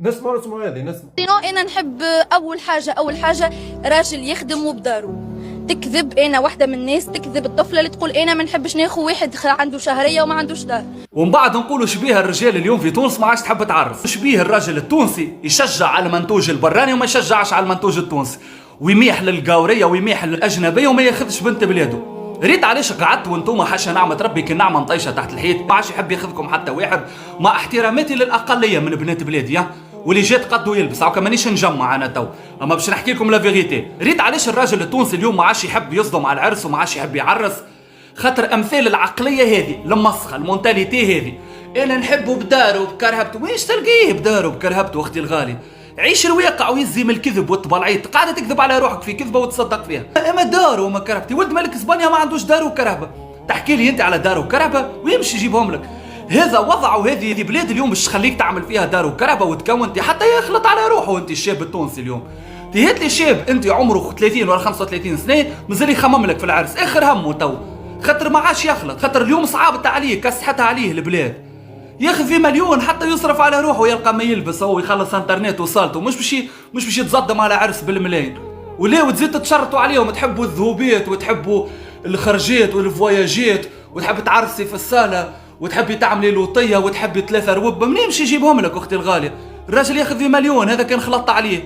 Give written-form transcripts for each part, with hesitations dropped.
نسمع هذه نسمع. انا نحب اول حاجه راجل يخدم وبدارو. تكذب، انا واحده من الناس تكذب الطفله اللي تقول انا ما نحبش ناخذ واحد عنده شهريه وما عندوش دار. ومن بعد نقولوا شبيه الرجال اليوم في تونس ما عادش تحب تعرف. شبيه الراجل التونسي يشجع على المنتوج البراني وما يشجعش على المنتوج التونسي، ويميح للقاوريه ويميح للاجنبيه وما ياخذش بنت بلاده. ريت علاش قعدت وانتم حاشا نعمه ربي كنعمه مطيشه تحت الحيط، ما عادش يحب ياخذكم حتى واحد، مع احتراماتي للاقليه من بنات بلادي واللي جات قدو يلبس هاكا مانيش نجمع انا تو، اما باش نحكي لكم لا فيغيتي. ريت علاش الراجل التونسي اليوم ما عادش يحب يصدم على العرس وما عادش يحب يعرس، خاطر امثال العقليه هذه المسخه المونتاليتي هذه، انا نحبه بداره بكرهبته. ويش تلقيه بداره بكرهبته اختي الغالي؟ عيش الواقع ويزي من الكذب والطبلعيط، قاعده تكذب على روحك في كذبه وتصدق فيها. اما داره وما كرهبتي، ولد ملك اسبانيا ما عندوش دار وكرهبه، تحكي لي انت على دار وكرهبه ويمشي يجيبهم لك. هذا وضع، وهذه بلاد اليوم باش تخليك تعمل فيها دار وكرهبه وتكون حتى يخلط على روحه. انت الشاب التونسي اليوم تهيت لي شاب انت عمره 30 ولا 35 سنه مازال يخمم لك في العرس، اخر همه تو، خاطر ما عادش يخلط، خاطر اليوم صعبت عليه كسحتها عليه البلاد، ياخذ في مليون حتى يصرف على روحه ويلقى ما يلبس هو يخلص انترنت وصالته، مش باش يتصدم على عرس بالملايين. ولا وتزيد تتشرطوا عليهم، تحبوا الذهوبات وتحبوا الخرجات والفواياجات وتحب تعرسي في الصاله وتحبي تعملي لوطيه وتحبي 3 روب، منين باش يجيبهم لك اختي الغاليه؟ الراجل ياخذ في مليون، هذا كان خلطت عليه.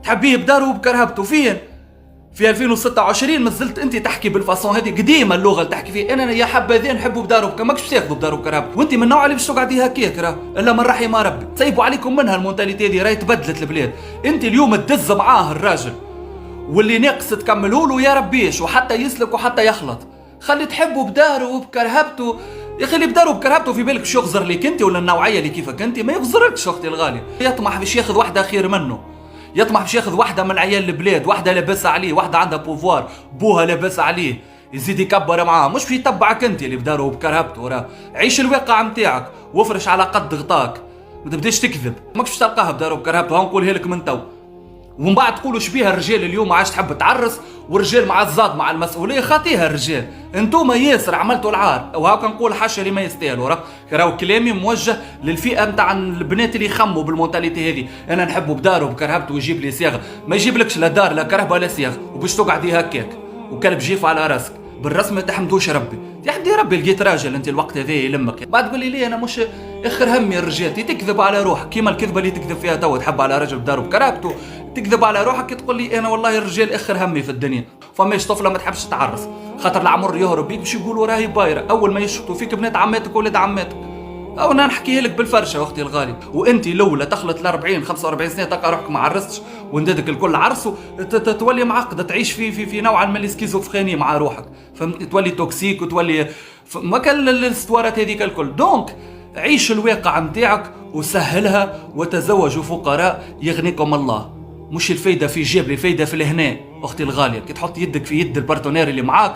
تحبيه بداره وبكرهبته فين؟ في 2026 مازلت انت تحكي بالفاسون هذه، قديمه اللغه اللي تحكي فيه. انا يا حبذا نحبوا بداره ماكش باش تاخذوا بداره وكرهبته، وانت من النوع اللي باش تقعدي هكاك راه الا من رحم ربي. سيبوا عليكم منها المونتاليتي هذه، راهي تبدلت البلاد. انت اليوم تدز معاه الراجل واللي ناقص تكملوا له يا ربيش، وحتى يسلك وحتى يخلط. خلي تحبوا بداره وبكرهبته يا اخي، اللي بداره بكرهبته في بالك باش يغزر ليك انت ولا النوعيه اللي كيفك انت؟ ما يغزركش اختي الغاليه. يطمح باش ياخذ واحده خير منه، يطمح باش ياخذ واحده من عيال البلاد، واحده لاباس عليه، واحده عندها بوفوار، بوها لاباس عليه، يزيد يكبر معاه، مش باش يتبعك انت اللي بداره بكرهبته. راه عيش الواقع نتاعك وافرش على قد غطاك، ما تبداش تكذب، ماكش باش تلقاها بداره بكرهبته. هنقولها لك من تو. ومن بعد تقولوا شبيه الرجال اليوم ما عادش تحب تعرس، والرجال مع الزاد مع المسؤوليه خاطيها الرجال. انتوما ياسر عملتوا العار، وهاكا نقول حاشا اللي ما يستاهلوا. راهو كلامي موجه للفئه نتاع البنات اللي يخموا بالمونتاليتي هذه، انا نحبه بداره وبكرهبته ويجيب لي صياغه. ما يجيبلكش لا دار لا كرهبه ولا صياغه، وباش تقعدي هكاك وكلب جيف على راسك بالرسمه. تحمدوش ربي، تحمدي ربي لقيت راجل انت الوقت هذا يلمك. بعد تقول لي انا مش اخر همي الرجال، تكذب على روحك كيما الكذبه اللي تكذب فيها تو، تحب على رجل بداره بكرهبته تكذب على روحك. تقول لي انا والله الرجال اخر همي في الدنيا. فماش طفله ما تحبش تعرس خاطر العمر يهرب بيك، باش يقولوا راهي بايره، اول ما يشفطوا فيك بنات عماتك وولاد عماتك. او انا نحكيها لك بالفرشه اختي الغالي. وانت لولا تخلط ل 40 45 سنه تلقى روحك ما عرستش وندادك الكل عرسوا، تولي معقده، تعيش في نوعا من السكيزوفريني مع روحك، فهمت؟ تولي توكسيك وتولي ما كان الاستوارات هذيك الكل. دونك عيش الواقع نتاعك وسهلها، وتزوجوا فقراء يغنيكم الله. مش الفايده في جيب، الفايده في الهناء اختي الغاليه. كي تحط يدك في يد البارتنير اللي معاك